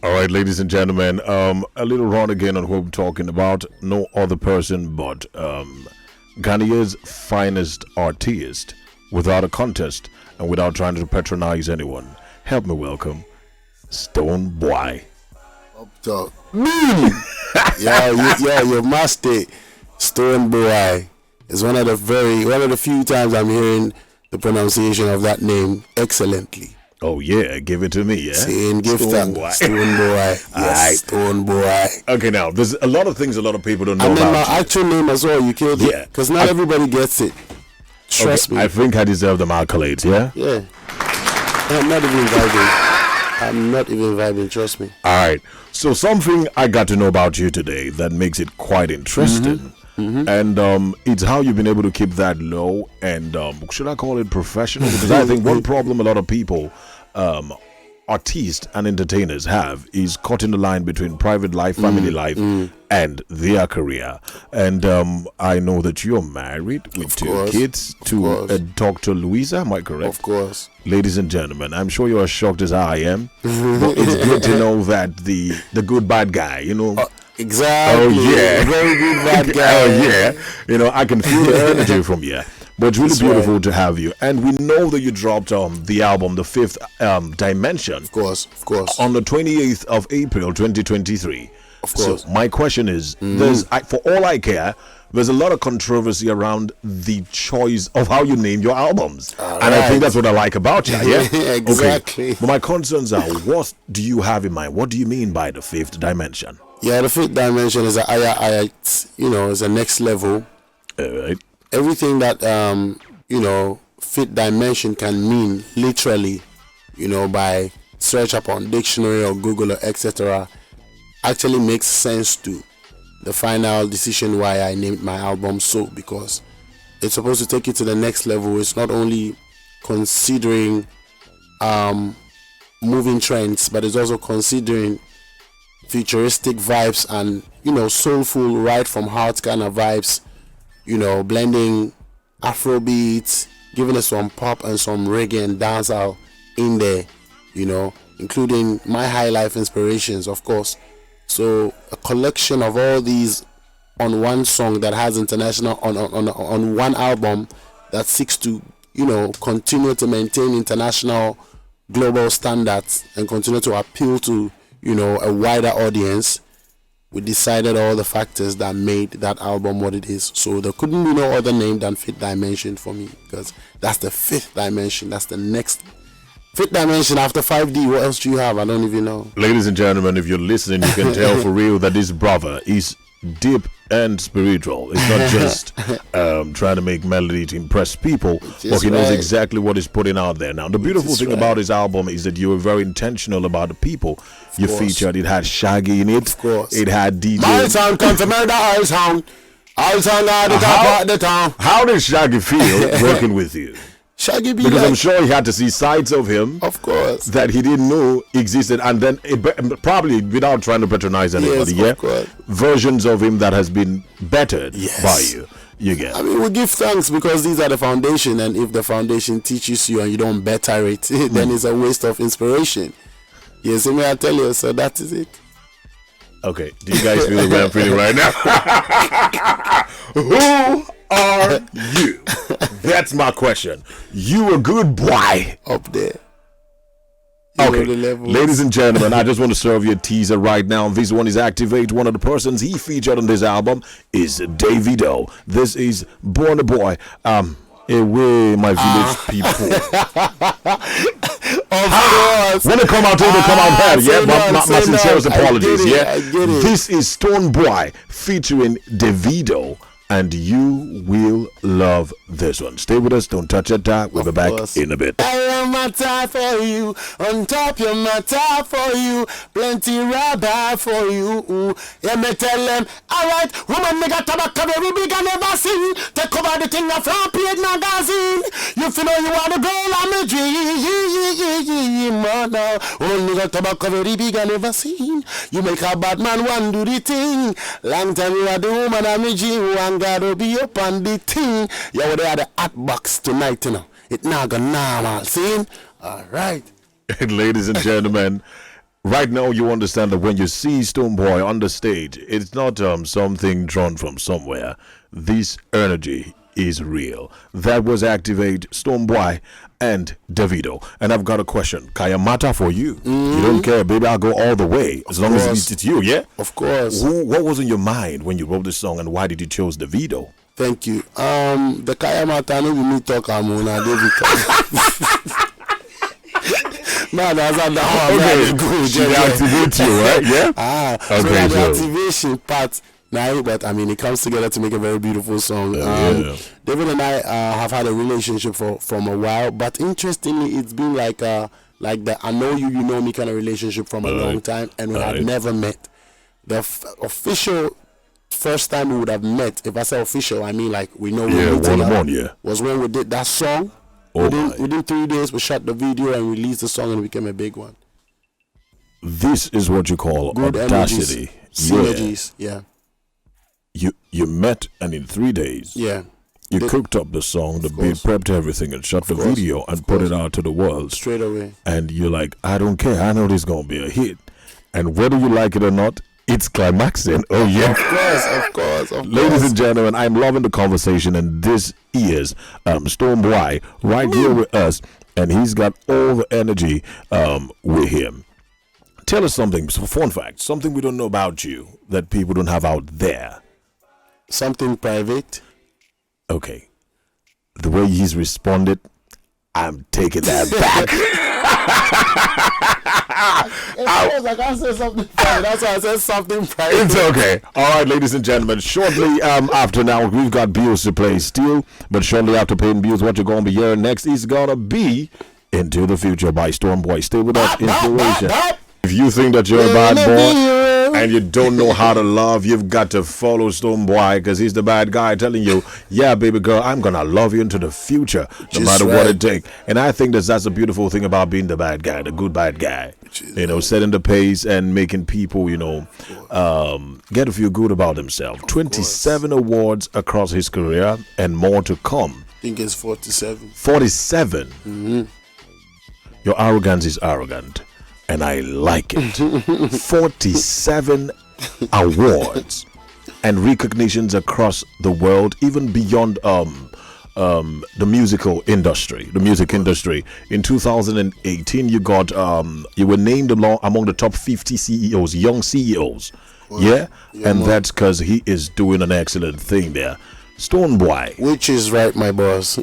All right, ladies and gentlemen, a little run again on what we're talking about. No other person but Ghanaia's finest artist, without a contest and without trying to patronize anyone. Help me welcome Stonebwoy. Up top. Your master, Stonebwoy, is one of the few times I'm hearing the pronunciation of that name excellently. Oh yeah, give it to me, yeah? Saying give thanks, Stonebwoy. Yes, Stonebwoy. Okay, now, there's a lot of things a lot of people don't know and then about my actual name as well, you killed it. Yeah. Because not everybody gets it. Trust me. I think I deserve them accolades, yeah? Yeah. I'm not even vibing, trust me. All right. So something I got to know about you today that makes it quite interesting. And it's how you've been able to keep that low and should I call it professional? Because I think one problem a lot of people, artists and entertainers have is cutting the line between private life, family life, and their career. And I know that you're married with two kids to Dr. Louisa, am I correct? Of course. Ladies and gentlemen, I'm sure you're as shocked as I am, but it's good to know that the good bad guy, you know. Exactly. Oh yeah, very good bad guy. Oh yeah, you know I can feel the energy from you. But it's really beautiful to have you, and we know that you dropped the album, the fifth dimension. Of course. On the 28th of April, 2023. Of course. So my question is, for all I care, there's a lot of controversy around the choice of how you name your albums, and I think that's what I like about you. Yeah, exactly. Okay. But my concerns are, what do you have in mind? What do you mean by the fifth dimension? Yeah, the fifth dimension is is a next level. All right. Everything that fifth dimension can mean literally, by search upon dictionary or Google or etc. actually makes sense to the final decision why I named my album so, because it's supposed to take you to the next level. It's not only considering moving trends, but it's also considering futuristic vibes and soulful, right from heart kind of vibes, blending Afrobeats, giving us some pop and some reggae and dancehall in there, including my high life inspirations, of course. So a collection of all these on one song that has international on one album that seeks to continue to maintain international global standards and continue to appeal to a wider audience. We decided all the factors that made that album what it is. So there couldn't be no other name than Fifth Dimension for me, because that's the fifth dimension. That's the next fifth dimension after 5D. What else do you have? I don't even know. Ladies and gentlemen, if you're listening, you can tell for real that this brother is deep and spiritual. It's not just trying to make melody to impress people, but he knows exactly what he's putting out there. Now, the beautiful thing about his album is that you were very intentional about the people you featured. It had Shaggy in it. Of course. It had DJ. My sound come to murder 𝐈𝐍𝐬. 𝐈𝐍𝐬 at the top of the town. How did Shaggy feel working with you? Shaggy because I'm sure he had to see sides of him, of course, that he didn't know existed, and then probably without trying to patronize anybody, versions of him that has been bettered by you. You get. I mean, we give thanks because these are the foundation, and if the foundation teaches you and you don't better it, then it's a waste of inspiration. Yes, may I tell you? So that is it. Okay, do you guys feel the way I'm feeling right now? Who are you? That's my question. You a good boy up there. Okay, ladies and gentlemen, I just want to serve you a teaser right now. This one is 𝐈𝐍𝐻𝐈. One of the persons he featured on this album is Davido. This is Born a Boy. Away, my village people. Of course. When they come out, they come out bad. Yeah, my sincerest apologies. This is Stonebwoy featuring Davido, and you will love this one. Stay with us. Don't touch that dial. We'll be back in a bit. I am my time for you. On top, you're my time for you. Plenty rubber for you. Yeah, me tell them. Alright, woman, me got tobacco very big and never seen. Take over the thing of front page magazine. You feel you are the girl I'm a dream. Now, only got tobacco very big and never seen. You make a bad man one do the thing. Long time you are the woman I'm a dream. One gotta be up on the thing. Yeah, they are the hot box tonight, It not gonna normal, see? Alright. Ladies and gentlemen, right now you understand that when you see Stonebwoy on the stage, it's not something drawn from somewhere. This energy is real. That was Activate, Stonebwoy, and Davido. And I've got a question. Kayamata for you. You don't care, baby. I'll go all the way. As long as it's you, yeah? Of course. What was in your mind when you wrote this song, and why did you choose Davido? Thank you. The Kayamata, no, we need talk Amuna, David. No, that's not the how I'm going to activate you, right? Yeah? So the activation part, now, but I mean, it comes together to make a very beautiful song. David and I have had a relationship from a while, but interestingly, it's been like the I know you, you know me kind of relationship from a long time, and we had never met. The official first time we would have met, if I say official, I mean like we know was when we did that song. Within 3 days, we shot the video and released the song, and it became a big one. This is what you call good audacity. Synergies, yeah. You met, and in 3 days, you cooked up the song, the beat, prepped everything, and shot the video and put it out to the world straight away. And you're like, I don't care. I know this is gonna be a hit, and whether you like it or not, it's climaxing. Oh yeah, of course. Ladies and gentlemen, I'm loving the conversation, and this is Stonebwoy right here with us, and he's got all the energy with him. Tell us something, fun fact, something we don't know about you that people don't have out there. Something private. Okay, the way he's responded, I'm taking that back. I can't say something private. That's why I said something private. It's okay. All right, ladies and gentlemen. Shortly after now, we've got bills to play still. But shortly after paying bills, what you're going to be hearing next is going to be Into the Future by Stonebwoy. Stay with us. Inspiration. If you think that you're a bad boy and you don't know how to love, you've got to follow Stonebwoy, because he's the bad guy telling you, yeah, baby girl, I'm going to love you into the future, no matter what it takes. And I think that's a beautiful thing about being the bad guy, the good bad guy. You know, setting the pace and making people, you know, get to feel good about themselves. 27 awards across his career and more to come. I think it's 47. 47? Mm-hmm. Your arrogance is arrogant, and I like it. 47 awards and recognitions across the world, even beyond the music industry. In 2018, you got you were named among the top 50 CEOs, young CEOs. And that's because he is doing an excellent thing there. Stonebwoy, which is right, my boss.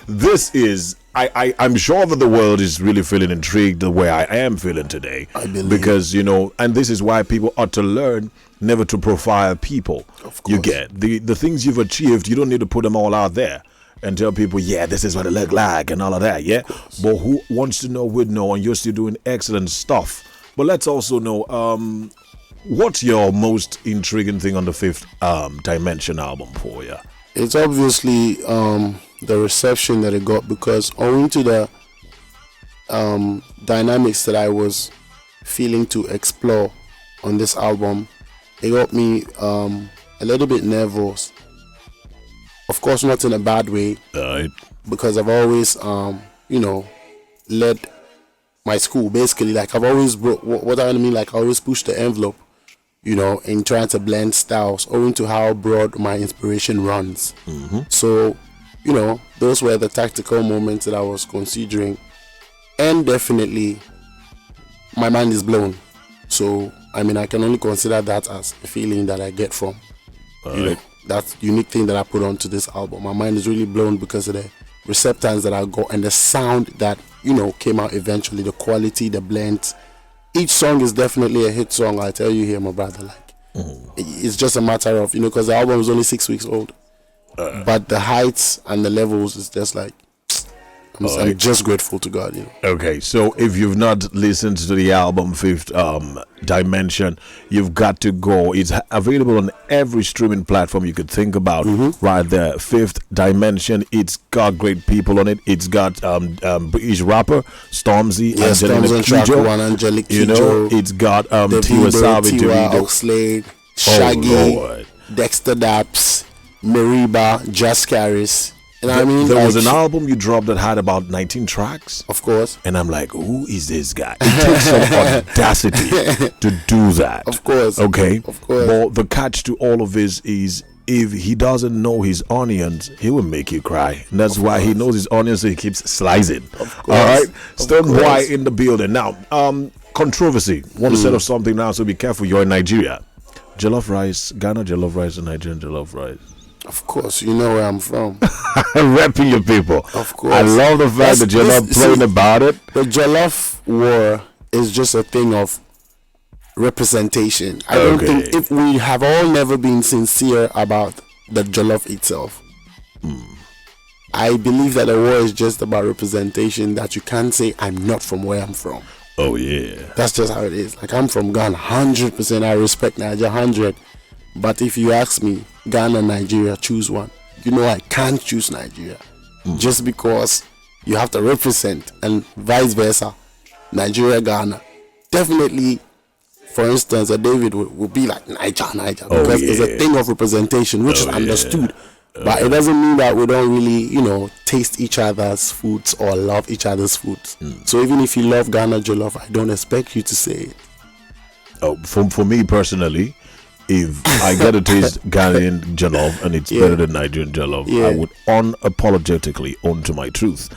This is I'm sure that the world is really feeling intrigued the way I am feeling today. I believe. Because, you know, and this is why people ought to learn never to profile people. Of course. You get the things you've achieved, you don't need to put them all out there and tell people, yeah, this is what it look like and all of that, yeah? But who wants to know would know, and you're still doing excellent stuff. But let's also know, what's your most intriguing thing on the Fifth Dimension album for you? It's obviously the reception that it got, because owing to the dynamics that I was feeling to explore on this album, it got me a little bit nervous. Of course, not in a bad way, because I've always, led my school. Basically, like I've always what I mean, like I always push the envelope, you know, in trying to blend styles, owing to how broad my inspiration runs. Mm-hmm. So, you know, those were the tactical moments that I was considering, and definitely, my mind is blown. So, I mean, I can only consider that as a feeling that I get from, that unique thing that I put onto this album. My mind is really blown because of the receptance that I got and the sound that, you know, came out eventually, the quality, the blend. Each song is definitely a hit song, I tell you here, my brother. Like, it's just a matter of, you know, because the album is only 6 weeks old. But the heights and the levels is just like, I'm just grateful to God, you know. Okay, so if you've not listened to the album Fifth Dimension, you've got to go. It's available on every streaming platform you could think about. Right there, Fifth Dimension. It's got great people on it. It's got British rapper Stormzy, Angelique Kidjo, you know. It's got Tiwa, Oxlade, Shaggy, Dexter Daps, Mariba, Just Caris, You know what I mean? There was Like, an album you dropped that had about 19 tracks. Of course. And I'm like, who is this guy? It takes some audacity to do that. Of course. Okay? Of course. But the catch to all of this is if he doesn't know his onions, he will make you cry. And that's why he knows his onions, so he keeps slicing. Of course. All right? Of Stonebwoy course. in the building. Now, controversy. Want to set up something now, so be careful. You're in Nigeria. Jollof rice, Ghana jollof rice, and Nigerian jollof rice. Of course, you know where I'm from. Repping your people. Of course. I love the fact that you're not playing about it. The Jollof war is just a thing of representation. I don't think, if we have all never been sincere about the Jollof itself, I believe that the war is just about representation, that you can't say I'm not from where I'm from. Oh yeah. That's just how it is. Like, I'm from Ghana, 100%. I respect Nigeria, 100. But if you ask me, Ghana, Nigeria, choose one. You know I can't choose Nigeria. Just because you have to represent, and vice versa. Nigeria, Ghana. Definitely, for instance, a David would be like Niger. Because it's a thing of representation, which is understood. But it doesn't mean that we don't really, taste each other's foods or love each other's foods. So even if you love Ghana Jollof, I don't expect you to say it. Oh, for me personally, if I get to taste Ghanaian jollof and it's better than Nigerian jollof, I would unapologetically own to my truth.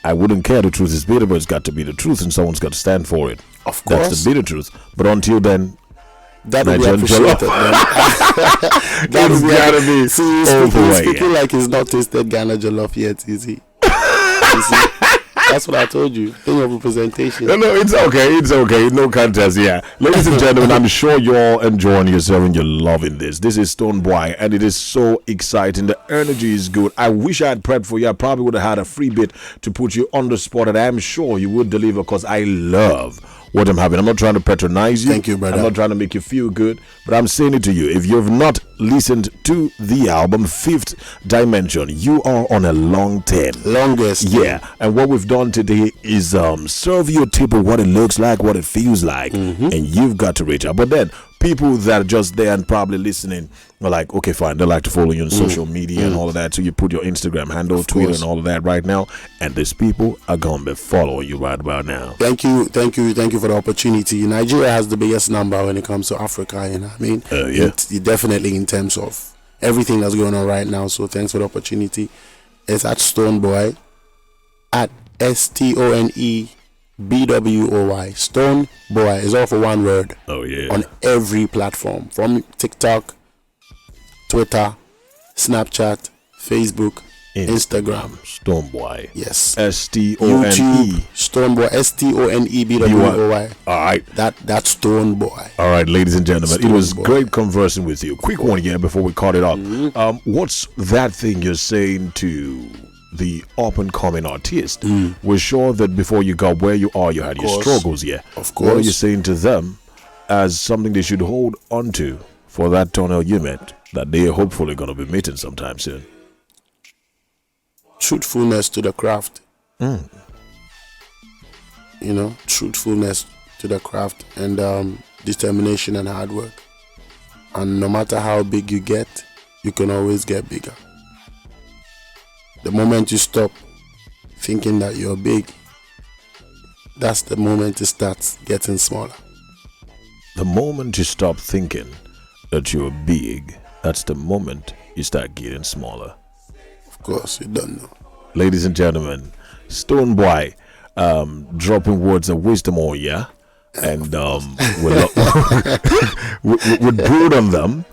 I wouldn't care the truth is bitter, but it's got to be the truth, and someone's got to stand for it. Of course. That's the bitter truth. But until then, that would be appreciated. That would gotta be. See, speaking like he's not tasted Ghana Jollof yet, is he? You see? That's what I told you. Thing of representation. No, it's okay. It's okay. No contest. Yeah, ladies and gentlemen, I'm sure you're all enjoying yourself and you're loving this. This is Stonebwoy, and it is so exciting. The energy is good. I wish I had prepped for you. I probably would have had a free bit to put you on the spot, and I'm sure you would deliver, because I love what I'm having. I'm not trying to patronize you. Thank you, brother. I'm not trying to make you feel good, but I'm saying it to you. If you've not listened to the album Fifth Dimension, you are on a long 10. Longest. Yeah. And what we've done today is serve your people what it looks like, what it feels like, and you've got to reach out. But then people that are just there and probably listening are like, okay, fine, they like to follow you on social media and all of that, so you put your Instagram handle, Twitter, and all of that right now, and these people are gonna be following you right about now. Thank you for the opportunity. Nigeria has the biggest number when it comes to Africa, you know what I mean? It definitely, in terms of everything that's going on right now. So thanks for the opportunity. It's at Stonebwoy, at STONEBWOY. Stonebwoy is all for one word. Oh yeah. On every platform, from TikTok, Twitter, Snapchat, Facebook, Instagram. Stonebwoy. Yes. STONE. YouTube. Stonebwoy. STONEBWOY. All right. That's Stonebwoy. All right, ladies and gentlemen, it was Stonebwoy. great conversing with you. Quick one here before we cut it off. What's that thing you're saying to the up-and-coming artist? We're sure that before you got where you are, you had your struggles, yeah. Of course. What are you saying to them as something they should hold on to for that tunnel you met that they are hopefully going to be meeting sometime soon? Truthfulness to the craft. Truthfulness to the craft, and determination and hard work. And no matter how big you get, you can always get bigger. The moment you stop thinking that you're big, that's the moment it starts getting smaller. The moment you stop thinking that you're big, that's the moment you start getting smaller. Of course, you don't know. Ladies and gentlemen, Stonebwoy dropping words of wisdom on you, and we'll brood on them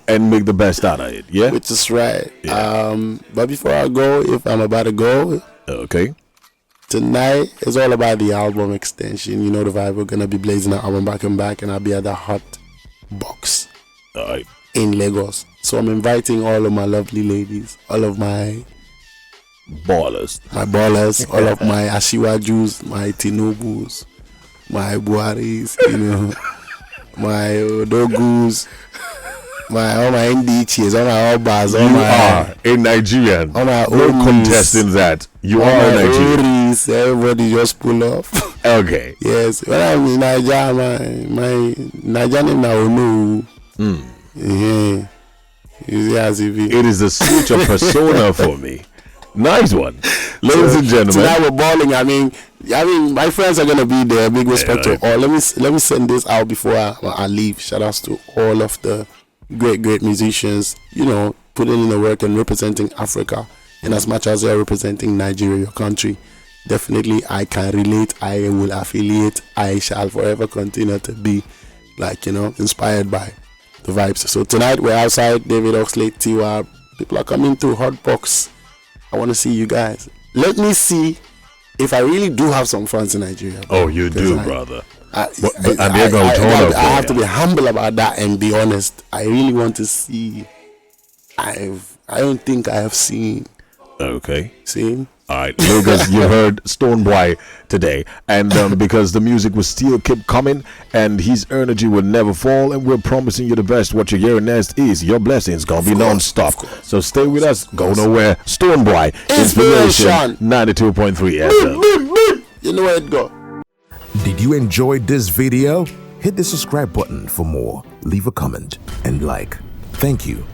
and make the best out of it, yeah? Which is right. Yeah. But before I go, if I'm about to go, okay, tonight is all about the album extension. You know the vibe. We're gonna be blazing the album back and back, and I'll be at the Hot Box all right, in Lagos. So I'm inviting all of my lovely ladies, all of my ballers, all of my Asiwajus, my Tinobus, my Buharis, my Odogus, all my NDHs, all my Obas, all you my are a Nigerian. all my No Oris, contesting that. You all are my a Nigerian. Oris, everybody just pull up. Okay. Yes, when I'm in Nigeria, my Nigerian name now know. Yeah. You see, as if It is the switch of persona for me. Nice one. Ladies and gentlemen. Tonight we're balling. I mean, my friends are gonna be there. Big respect to all. Let me send this out before I leave. Shout outs to all of the great musicians, putting in the work and representing Africa. And as much as they're representing Nigeria, your country, definitely I can relate. I will affiliate. I shall forever continue to be inspired by the vibes. So tonight we're outside David Oxley, Tiwa. People are coming through Hot Box. I want to see you guys. Let me see if I really do have some fans in Nigeria. Oh, you do, brother. I have to be humble about that and be honest. I really want to see. I don't think I have seen. Okay. See? All right, Lucas, you heard Stonebwoy today, and because the music will still keep coming, and his energy will never fall, and we're promising you the best. What you're hearing next is your blessings gonna be non-stop. So stay with us, go nowhere. Stonebwoy, Inspiration 92.3 FM. You know where it go. Did you enjoy this video? Hit the subscribe button for more. Leave a comment and like. Thank you.